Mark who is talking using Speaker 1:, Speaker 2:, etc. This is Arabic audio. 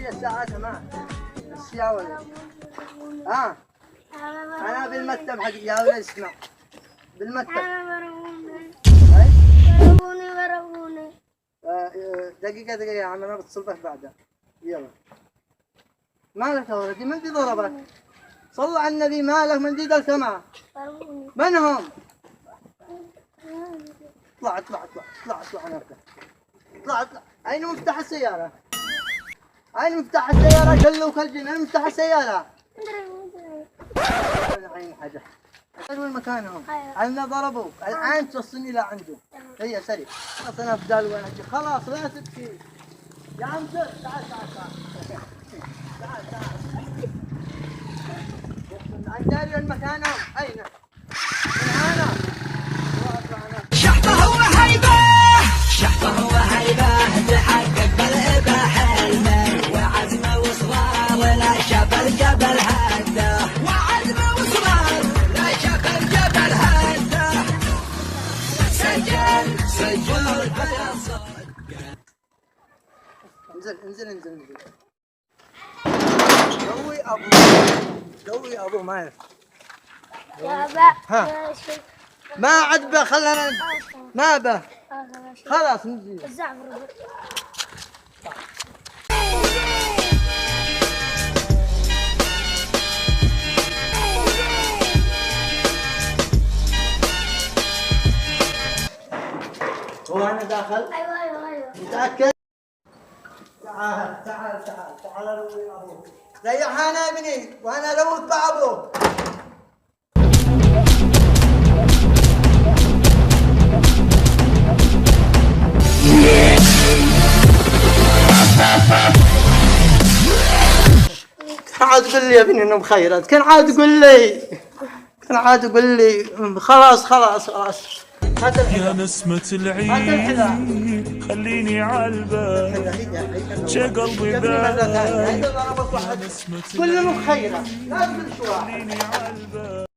Speaker 1: هي الساعة 8 بس يا ولد. أنا بالمكتب حقي يا ولد اسمع. بالمكتب.
Speaker 2: ضربوني.
Speaker 1: دقيقة يا عم أنا بتصلك بعدها. يلا. مالك يا ولدي من ذي ضربك؟ صل على النبي مالك من ذي ذلك معه؟ من هم؟ اطلع أنا اطلع. أين مفتاح السيارة؟ أين مفتاح السيارة؟ كله كالجن أين مفتاح السيارة؟ عين حاجة. وين مكانهم؟ عندنا ضربوك الآن توصلني إلى عنده. هي سريع. خلاص أنا بدال وين أجي خلاص لا تبكي. يا عم تعال. عندي وين مكانهم؟ أين؟ من هنا.
Speaker 3: شحطه وهيبة تحقق بالهبة حلمه وعزمه وصرار لا شاف الجبل هده سجل
Speaker 1: انزل قوي ابو ما يعرف ها ما عجبه خلنا ما به خلاص نجي هو انا داخل
Speaker 2: ايوه
Speaker 1: متاكد تعال روي ابوك ريح انا يا ابني وانا اروق مع ابوك كان عاد تقول لي يا ابني انه مخيرات كان عاد تقول لي خلاص
Speaker 4: يا نسمة العيد خليني عالبال شي قلبي ذا
Speaker 1: كل مخيرة لا تقول شو
Speaker 4: خليني عالبال